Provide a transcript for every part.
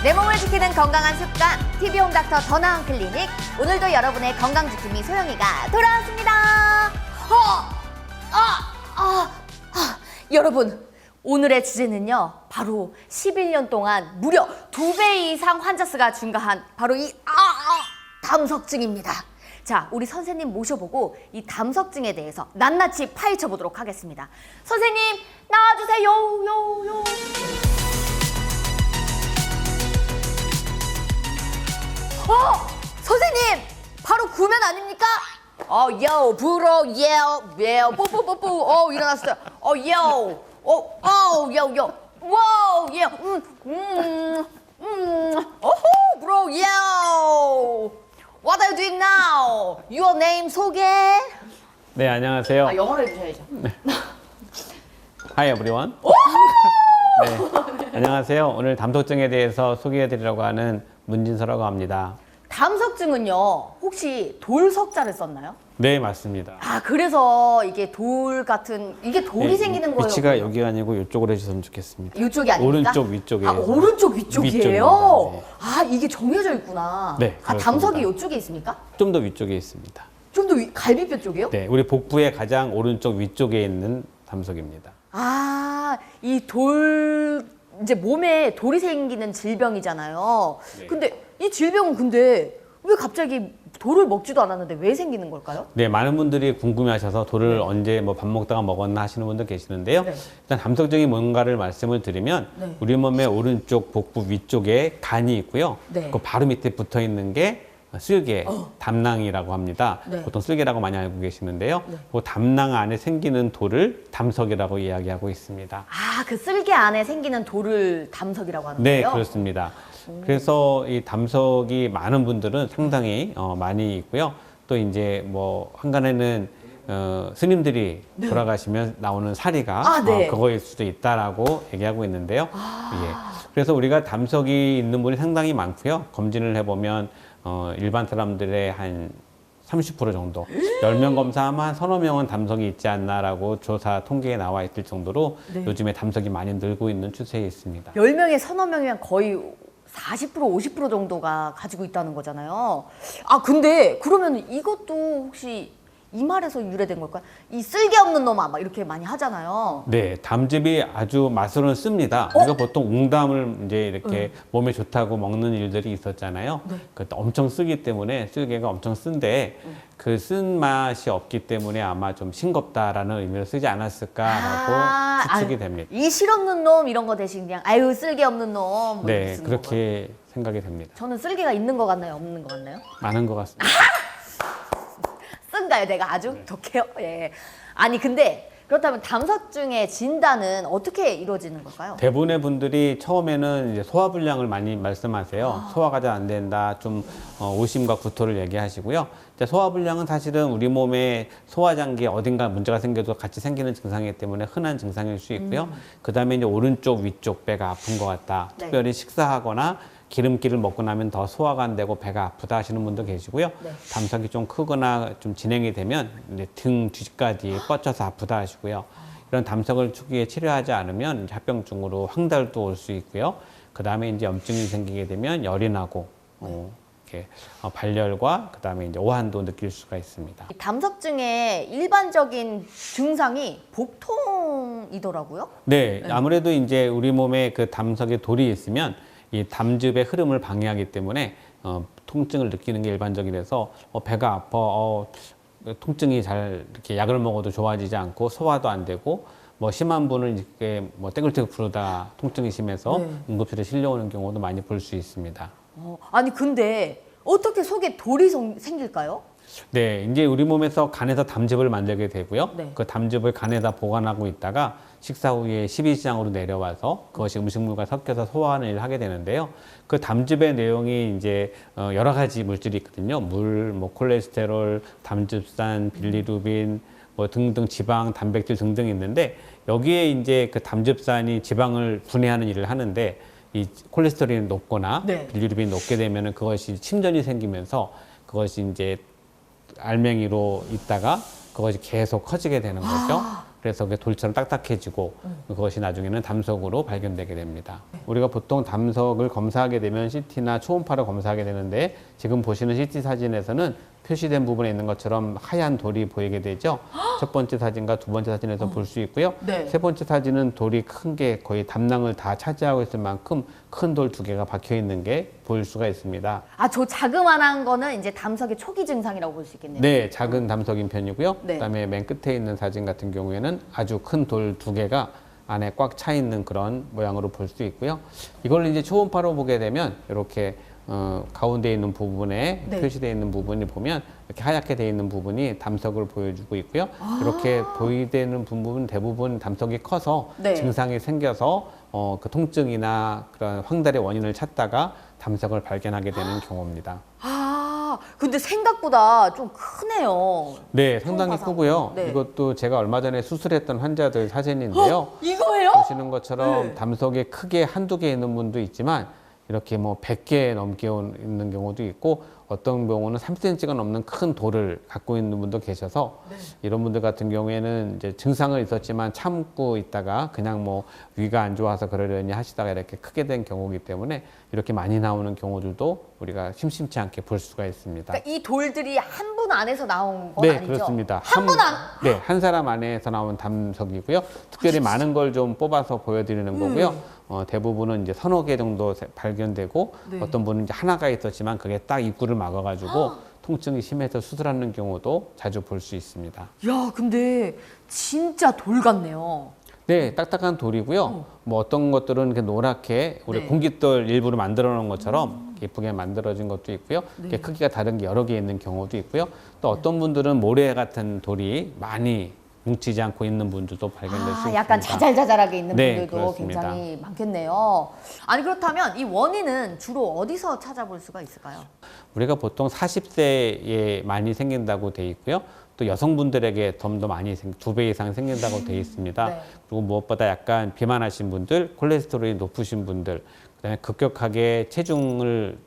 내 몸을 지키는 건강한 습관, TV홈 닥터 더 나은 클리닉. 오늘도 여러분의 건강지킴이 소영이가 돌아왔습니다. 여러분, 오늘의 주제는요, 바로 11년 동안 무려 2배 이상 환자 수가 증가한 바로 이 담석증입니다. 자, 우리 선생님 모셔보고 이 담석증에 대해서 낱낱이 파헤쳐 보도록 하겠습니다. 선생님, 나와주세요. 선생님! 바로 구면 아닙니까? 브로, 뽀뽀뽀뽀, 일어났어요. 와우, 브로, What are you doing now? Your name 소개? 네, 안녕하세요. 영어로 해주셔야죠. Hi everyone. 네, 안녕하세요. 오늘 담석증에 대해서 소개해드리려고 하는 문진서라고 합니다. 담석증은요, 혹시 돌석자를 썼나요? 네, 맞습니다. 그래서 이게 돌 같은, 이게 돌이 생기는 거예요? 위치가 여기가 아니고 이쪽으로 해주셨으면 좋겠습니다. 이쪽이 아닙니까? 오른쪽 위쪽에. 오른쪽 위쪽이에요? 위쪽입니다. 네. 이게 정해져 있구나. 네, 담석이 이쪽에 있습니까? 좀 더 위쪽에 있습니다. 좀 더 갈비뼈 쪽이요? 네, 우리 복부의 가장 오른쪽 위쪽에 있는 담석입니다. 이 돌, 이제 몸에 돌이 생기는 질병이잖아요. 네. 근데 이 질병은 왜 갑자기 돌을 먹지도 않았는데 왜 생기는 걸까요? 네, 많은 분들이 궁금해하셔서 돌을 언제 밥 먹다가 먹었나 하시는 분들 계시는데요. 네. 일단 담석증이 뭔가를 말씀을 드리면 네. 우리 몸의 오른쪽 복부 위쪽에 간이 있고요. 네. 그 바로 밑에 붙어 있는 게 쓸개, 담낭이라고 합니다. 네. 보통 쓸개라고 많이 알고 계시는데요. 네. 그 담낭 안에 생기는 돌을 담석이라고 이야기하고 있습니다. 그 쓸개 안에 생기는 돌을 담석이라고 하는 네, 거예요? 그렇습니다. 그래서 이 담석이 많은 분들은 상당히 많이 있고요. 또 이제 뭐 한간에는 스님들이 돌아가시면 나오는 사리가 네. 그거일 수도 있다라고 얘기하고 있는데요. 예. 그래서 우리가 담석이 있는 분이 상당히 많고요. 검진을 해보면 일반 사람들의 한 30% 정도, 10명 검사하면 한 서너 명은 담석이 있지 않나라고 조사 통계에 나와 있을 정도로 네. 요즘에 담석이 많이 늘고 있는 추세에 있습니다. 10명에 서너 명이면 거의 40%, 50% 정도가 가지고 있다는 거잖아요. 근데 그러면 이것도 혹시 이 말에서 유래된 걸까요? 이 쓸개 없는 놈아 막 이렇게 많이 하잖아요. 네, 담즙이 아주 맛으로는 씁니다. 우리가 보통 웅담을 이제 이렇게 몸에 좋다고 먹는 일들이 있었잖아요. 네. 그것도 엄청 쓰기 때문에 쓸개가 엄청 쓴데 그 쓴 맛이 없기 때문에 아마 좀 싱겁다라는 의미로 쓰지 않았을까라고 추측이 됩니다. 이 실없는 놈 이런 거 대신 그냥 쓸개 없는 놈 뭐 이렇게 네, 쓰는 그렇게 건가요? 생각이 됩니다. 저는 쓸개가 있는 것 같나요? 없는 것 같나요? 많은 것 같습니다. 쓴가요? 내가 아주 독해요? 예. 근데 그렇다면 담석증의 진단은 어떻게 이루어지는 걸까요? 대부분의 분들이 처음에는 이제 소화불량을 많이 말씀하세요. 소화가 잘 안 된다, 좀 오심과 구토를 얘기하시고요. 이제 소화불량은 사실은 우리 몸의 소화장기에 어딘가 문제가 생겨도 같이 생기는 증상이기 때문에 흔한 증상일 수 있고요. 그 다음에 이제 오른쪽, 위쪽 배가 아픈 것 같다. 네. 특별히 식사하거나 기름기를 먹고 나면 더 소화가 안 되고 배가 아프다 하시는 분도 계시고요. 네. 담석이 좀 크거나 좀 진행이 되면 이제 등 뒤까지 뻗쳐서 아프다 하시고요. 이런 담석을 초기에 치료하지 않으면 이제 합병증으로 황달도 올 수 있고요. 그 다음에 이제 염증이 생기게 되면 열이 나고 이렇게 발열과 그 다음에 이제 오한도 느낄 수가 있습니다. 이 담석증의 일반적인 증상이 복통이더라고요. 네, 아무래도 이제 우리 몸에 그 담석에 돌이 있으면 이 담즙의 흐름을 방해하기 때문에 통증을 느끼는 게 일반적이라서 배가 아파, 통증이 잘 이렇게 약을 먹어도 좋아지지 않고 소화도 안 되고 뭐 심한 분은 이렇게 뭐 떼굴떼굴 부르다 통증이 심해서 응급실에 실려오는 경우도 많이 볼 수 있습니다. 근데 어떻게 속에 돌이 생길까요? 네, 이제 우리 몸에서 간에서 담즙을 만들게 되고요. 네. 그 담즙을 간에다 보관하고 있다가 식사 후에 십이지장으로 내려와서 그것이 음식물과 섞여서 소화하는 일을 하게 되는데요. 그 담즙의 내용이 이제 여러 가지 물질이 있거든요. 물, 뭐 콜레스테롤, 담즙산, 빌리루빈, 뭐 등등 지방, 단백질 등등 있는데 여기에 이제 그 담즙산이 지방을 분해하는 일을 하는데 이 콜레스테롤이 높거나 네. 빌리루빈이 높게 되면은 그것이 침전이 생기면서 그것이 이제 알맹이로 있다가 그것이 계속 커지게 되는 거죠. 그래서 그게 돌처럼 딱딱해지고 그것이 나중에는 담석으로 발견되게 됩니다. 우리가 보통 담석을 검사하게 되면 CT나 초음파로 검사하게 되는데 지금 보시는 CT 사진에서는 표시된 부분에 있는 것처럼 하얀 돌이 보이게 되죠. 첫 번째 사진과 두 번째 사진에서 볼 수 있고요. 네. 세 번째 사진은 돌이 큰 게 거의 담낭을 다 차지하고 있을 만큼 큰 돌 두 개가 박혀 있는 게 보일 수가 있습니다. 아, 저 자그만한 거는 이제 담석의 초기 증상이라고 볼 수 있겠네요. 네, 작은 담석인 편이고요. 네. 그다음에 맨 끝에 있는 사진 같은 경우에는 아주 큰 돌 두 개가 안에 꽉 차 있는 그런 모양으로 볼 수 있고요. 이걸 이제 초음파로 보게 되면 이렇게 가운데 있는 부분에 네. 표시되어 있는 부분이 보면 이렇게 하얗게 되어 있는 부분이 담석을 보여주고 있고요. 이렇게 보이되는 부분 대부분 담석이 커서 네. 증상이 생겨서 그 통증이나 그런 황달의 원인을 찾다가 담석을 발견하게 되는 경우입니다. 아, 근데 생각보다 좀 크네요. 네, 상당히 초음파상. 크고요. 네. 이것도 제가 얼마 전에 수술했던 환자들 사진인데요. 이거예요? 보시는 것처럼 네. 담석이 크게 한두 개 있는 분도 있지만 이렇게 뭐 100개 넘게 있는 경우도 있고 어떤 경우는 3cm가 넘는 큰 돌을 갖고 있는 분도 계셔서 이런 분들 같은 경우에는 이제 증상은 있었지만 참고 있다가 그냥 뭐 위가 안 좋아서 그러려니 하시다가 이렇게 크게 된 경우이기 때문에 이렇게 많이 나오는 경우들도 우리가 심심치 않게 볼 수가 있습니다. 그러니까 이 돌들이 한 분 안에서 나온 건 네, 아니죠? 그렇습니다. 한 분 안? 네, 한 사람 안에서 나온 담석이고요. 특별히 많은 걸 좀 뽑아서 보여드리는 거고요. 대부분은 이제 서너 개 정도 발견되고 네. 어떤 분은 이제 하나가 있었지만 그게 딱 입구를 막아가지고 통증이 심해서 수술하는 경우도 자주 볼 수 있습니다. 야, 근데 진짜 돌 같네요. 네, 딱딱한 돌이고요. 뭐 어떤 것들은 이렇게 노랗게 우리 네. 공깃돌 일부러 만들어 놓은 것처럼 예쁘게 만들어진 것도 있고요. 네. 이렇게 크기가 다른 게 여러 개 있는 경우도 있고요. 또 어떤 분들은 모래 같은 돌이 많이 뭉치지 않고 있는 분들도 발견될 수 있습니다. 약간 자잘자잘하게 있는 네, 분들도 그렇습니다. 굉장히 많겠네요. 아니, 그렇다면 이 원인은 주로 어디서 찾아볼 수가 있을까요? 우리가 보통 40세에 많이 생긴다고 돼 있고요. 또 여성분들에게 좀 더 많이 2배 이상 생긴다고 돼 있습니다. 네. 그리고 무엇보다 약간 비만하신 분들, 콜레스테롤이 높으신 분들, 그다음에 급격하게 체중을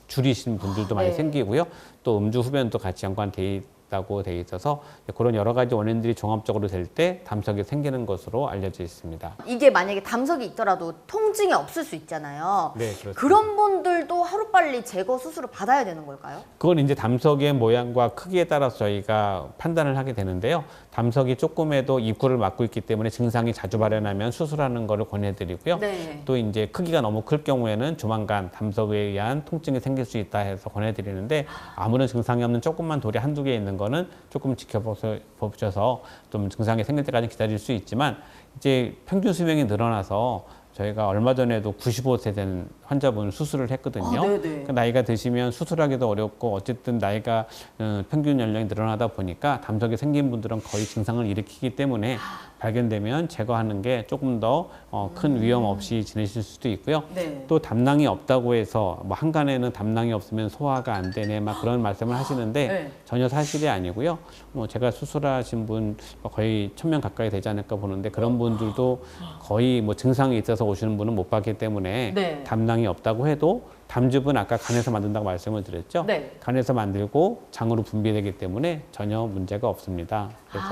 줄이신 분들도 많이 네. 생기고요. 또 음주 흡연도 같이 연관돼 있다고 돼 있어서 그런 여러 가지 원인들이 종합적으로 될 때 담석이 생기는 것으로 알려져 있습니다. 이게 만약에 담석이 있더라도 통증이 없을 수 있잖아요. 네, 그렇습니다. 그런 분들도 하루빨리 제거 수술을 받아야 되는 걸까요? 그건 이제 담석의 모양과 크기에 따라서 저희가 판단을 하게 되는데요. 담석이 조금에도 입구를 막고 있기 때문에 증상이 자주 발현하면 수술하는 것을 권해드리고요. 네. 또 이제 크기가 너무 클 경우에는 조만간 담석에 의한 통증이 생길 수 있다 해서 권해드리는데 아무런 증상이 없는 조금만 돌이 한두 개 있는 거는 조금 지켜보셔서 좀 증상이 생길 때까지 기다릴 수 있지만 이제 평균 수명이 늘어나서 저희가 얼마 전에도 95세 된 환자분 수술을 했거든요. 네네. 그 나이가 드시면 수술하기도 어렵고 어쨌든 나이가 평균 연령이 늘어나다 보니까 담석이 생긴 분들은 거의 증상을 일으키기 때문에 발견되면 제거하는 게 조금 더 큰 위험 없이 지내실 수도 있고요. 네. 또 담낭이 없다고 해서 뭐 한간에는 담낭이 없으면 소화가 안 되네 막 그런 말씀을 하시는데 네. 전혀 사실이 아니고요. 뭐 제가 수술하신 분 거의 1000명 가까이 되지 않을까 보는데 그런 분들도 거의 뭐 증상이 있어서 오시는 분은 못 봤기 때문에 네. 담낭이 없다고 해도 담즙은 아까 간에서 만든다고 말씀을 드렸죠. 네. 간에서 만들고 장으로 분비되기 때문에 전혀 문제가 없습니다. 그래서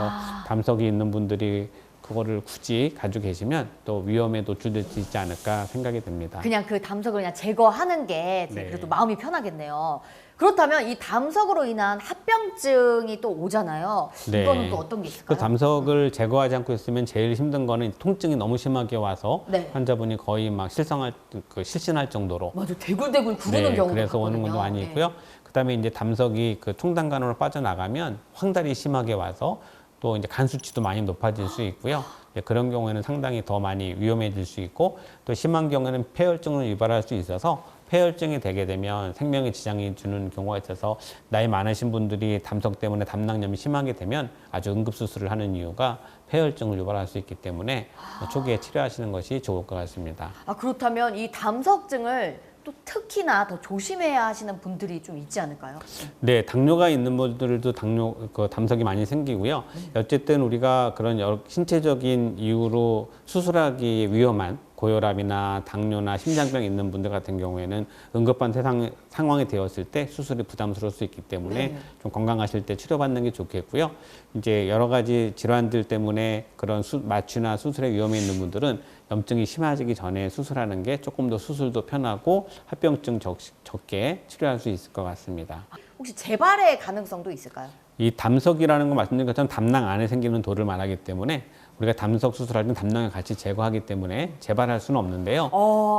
담석이 있는 분들이 그거를 굳이 가지고 계시면 또 위험에 노출될 수 있지 않을까 생각이 됩니다. 그냥 그 담석을 그냥 제거하는 게 네. 그래도 마음이 편하겠네요. 그렇다면 이 담석으로 인한 합병증이 또 오잖아요. 네. 이거는 또 어떤 게 그 있을까요? 담석을 제거하지 않고 있으면 제일 힘든 거는 통증이 너무 심하게 와서 네. 환자분이 거의 막 실신할 정도로 맞아, 대굴대굴 구르는 경우도 그래서 오는 봤거든요. 것도 많이 네. 있고요. 그다음에 이제 담석이 그 총단간으로 빠져나가면 황달이 심하게 와서 또 이제 간 수치도 많이 높아질 수 있고요. 이제 그런 경우에는 상당히 더 많이 위험해질 수 있고 또 심한 경우에는 폐혈증을 유발할 수 있어서 폐혈증이 되게 되면 생명에 지장이 주는 경우가 있어서 나이 많으신 분들이 담석 때문에 담낭염이 심하게 되면 아주 응급수술을 하는 이유가 폐혈증을 유발할 수 있기 때문에 초기에 치료하시는 것이 좋을 것 같습니다. 아, 그렇다면 이 담석증을 또 특히나 더 조심해야 하시는 분들이 좀 있지 않을까요? 네, 당뇨가 있는 분들도 담석이 많이 생기고요. 어쨌든 우리가 그런 여러 신체적인 이유로 수술하기 위험한 고혈압이나 당뇨나 심장병 있는 분들 같은 경우에는 응급한 상황이 되었을 때 수술이 부담스러울 수 있기 때문에 좀 건강하실 때 치료받는 게 좋겠고요. 이제 여러 가지 질환들 때문에 그런 마취나 수술의 위험이 있는 분들은 염증이 심해지기 전에 수술하는 게 조금 더 수술도 편하고 합병증 적게 치료할 수 있을 것 같습니다. 혹시 재발의 가능성도 있을까요? 이 담석이라는 거 말씀드린 것처럼 담낭 안에 생기는 돌을 말하기 때문에 우리가 담석 수술할 때 담낭을 같이 제거하기 때문에 재발할 수는 없는데요.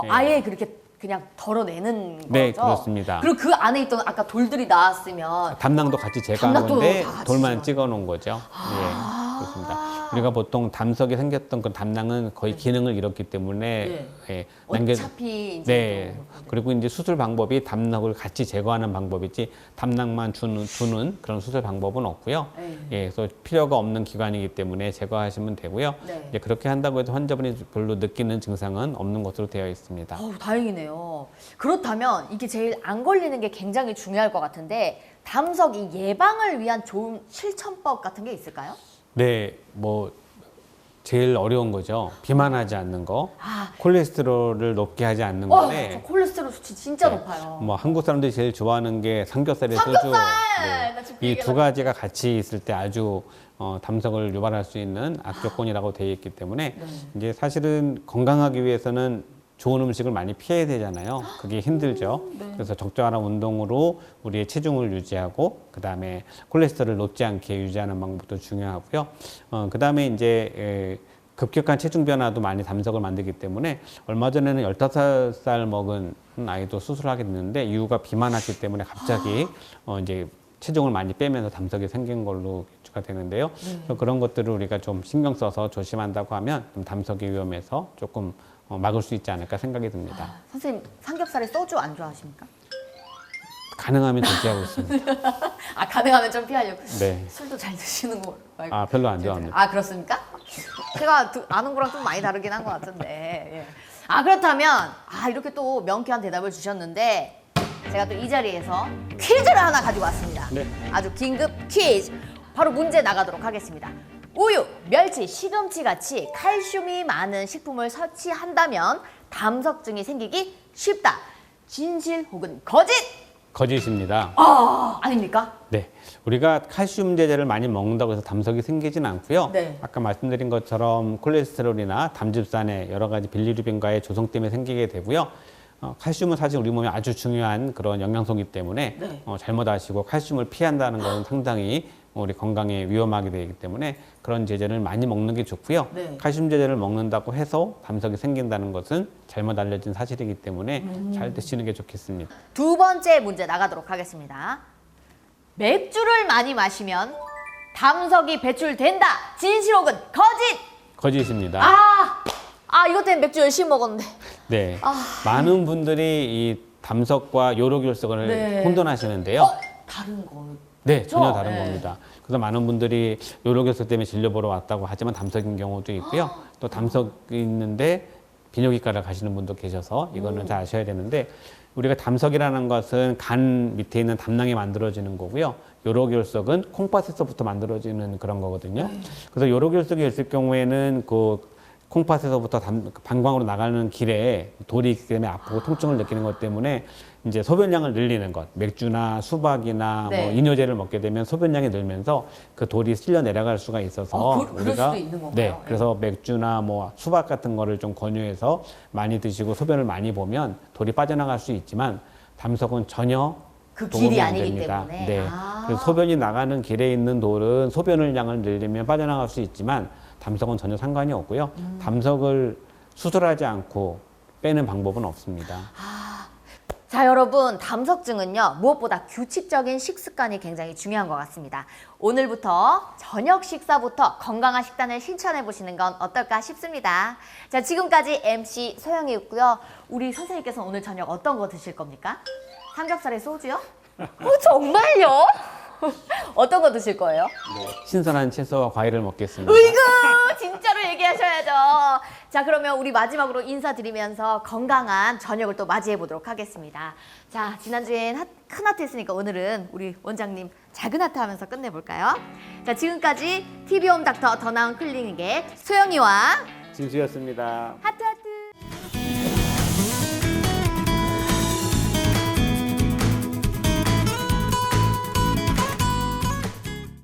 네. 아예 그렇게 그냥 덜어내는 거죠? 네, 그렇습니다. 그리고 그 안에 있던 아까 돌들이 나왔으면 담낭도 같이 제거한 담낭도 건데 다 같이 돌만 찍어 놓은 거죠. 예, 그렇습니다. 우리가 보통 담석이 생겼던 그 담낭은 거의 기능을 잃었기 때문에 예, 어차피 이제 네. 또 그리고 이제 수술 방법이 담낭을 같이 제거하는 방법이지 담낭만 두는 그런 수술 방법은 없고요. 예, 그래서 필요가 없는 기관이기 때문에 제거하시면 되고요. 이제 그렇게 한다고 해도 환자분이 별로 느끼는 증상은 없는 것으로 되어 있습니다. 다행이네요. 그렇다면 이게 제일 안 걸리는 게 굉장히 중요할 것 같은데 담석 이 예방을 위한 좋은 실천법 같은 게 있을까요? 네, 뭐 제일 어려운 거죠. 비만하지 않는 거, 콜레스테롤을 높게 하지 않는 저 건데. 콜레스테롤 수치 진짜 높아요. 뭐 한국 사람들이 제일 좋아하는 게 삼겹살에 소주. 삼겹살! 나 지금 그 이 얘기하려고 두 가지가 같이 있을 때 아주 담석을 유발할 수 있는 악조건이라고 되어 있기 때문에 이제 사실은 건강하기 위해서는 좋은 음식을 많이 피해야 되잖아요. 그게 힘들죠. 그래서 적절한 운동으로 우리의 체중을 유지하고 그다음에 콜레스테롤을 높지 않게 유지하는 방법도 중요하고요. 그다음에 이제 급격한 체중 변화도 많이 담석을 만들기 때문에 얼마 전에는 15살 먹은 아이도 수술하게 됐는데 이유가 비만하기 때문에 갑자기 이제 체중을 많이 빼면서 담석이 생긴 걸로 추가 되는데요. 그래서 그런 것들을 우리가 좀 신경 써서 조심한다고 하면 좀 담석이 위험해서 조금 막을 수 있지 않을까 생각이 듭니다. 선생님 삼겹살에 소주 안 좋아하십니까? 가능하면 절제하고 있습니다. 가능하면 좀 피하려고. 네. 술도 잘 드시는 거 말고. 별로 안 좋아합니다. 그렇습니까? 제가 아는 거랑 좀 많이 다르긴 한 것 같은데. 예. 그렇다면 이렇게 또 명쾌한 대답을 주셨는데 제가 또 이 자리에서 퀴즈를 하나 가지고 왔습니다. 네. 아주 긴급 퀴즈. 바로 문제 나가도록 하겠습니다. 우유, 멸치, 시금치 같이 칼슘이 많은 식품을 섭취한다면 담석증이 생기기 쉽다. 진실 혹은 거짓? 거짓입니다. 아닙니까? 네. 우리가 칼슘 제제를 많이 먹는다고 해서 담석이 생기진 않고요. 네. 아까 말씀드린 것처럼 콜레스테롤이나 담즙산의 여러 가지 빌리루빈과의 조성 때문에 생기게 되고요. 칼슘은 사실 우리 몸에 아주 중요한 그런 영양소이기 때문에 잘못 아시고 칼슘을 피한다는 것은 상당히 우리 건강에 위험하게 되기 때문에 그런 제제를 많이 먹는 게 좋고요. 칼슘 제제를 먹는다고 해서 담석이 생긴다는 것은 잘못 알려진 사실이기 때문에 잘 드시는 게 좋겠습니다. 두 번째 문제 나가도록 하겠습니다. 맥주를 많이 마시면 담석이 배출된다. 진실 혹은 거짓? 거짓입니다. 이것 때문에 맥주 열심히 먹었는데. 네. 많은 분들이 이 담석과 요로결석을 혼돈하시는데요. 다른 거. 네, 전혀 다른 겁니다. 그래서 많은 분들이 요로결석 때문에 진료보러 왔다고 하지만 담석인 경우도 있고요. 또 담석이 있는데 비뇨기과를 가시는 분도 계셔서 이거는 잘 아셔야 되는데 우리가 담석이라는 것은 간 밑에 있는 담낭이 만들어지는 거고요. 요로결석은 콩팥에서부터 만들어지는 그런 거거든요. 그래서 요로결석이 있을 경우에는 그 콩팥에서부터 방광으로 나가는 길에 돌이 있기 때문에 아프고 통증을 느끼는 것 때문에 이제 소변량을 늘리는 것, 맥주나 수박이나 뭐 이뇨제를 먹게 되면 소변량이 늘면서 그 돌이 쓸려 내려갈 수가 있어서 그럴 수도 있는 건가요? 네, 그래서 맥주나 뭐 수박 같은 거를 좀 권유해서 많이 드시고 소변을 많이 보면 돌이 빠져나갈 수 있지만 담석은 전혀 그 도움이 길이 안 아니기 됩니다. 때문에. 네, 그래서 소변이 나가는 길에 있는 돌은 소변을 양을 늘리면 빠져나갈 수 있지만 담석은 전혀 상관이 없고요. 담석을 수술하지 않고 빼는 방법은 없습니다. 자, 여러분, 담석증은요, 무엇보다 규칙적인 식습관이 굉장히 중요한 것 같습니다. 오늘부터 저녁 식사부터 건강한 식단을 실천해 보시는 건 어떨까 싶습니다. 자, 지금까지 MC 소영이었고요. 우리 선생님께서는 오늘 저녁 어떤 거 드실 겁니까? 삼겹살에 소주요? 정말요? 어떤 거 드실 거예요? 신선한 채소와 과일을 먹겠습니다. 으이구, 진짜로 얘기하셔야죠. 자, 그러면 우리 마지막으로 인사드리면서 건강한 저녁을 또 맞이해 보도록 하겠습니다. 자, 지난주엔 큰 하트 했으니까 오늘은 우리 원장님 작은 하트 하면서 끝내볼까요? 자, 지금까지 TV홈 닥터 더 나은 클리닉의 소영이와 진수였습니다. 하트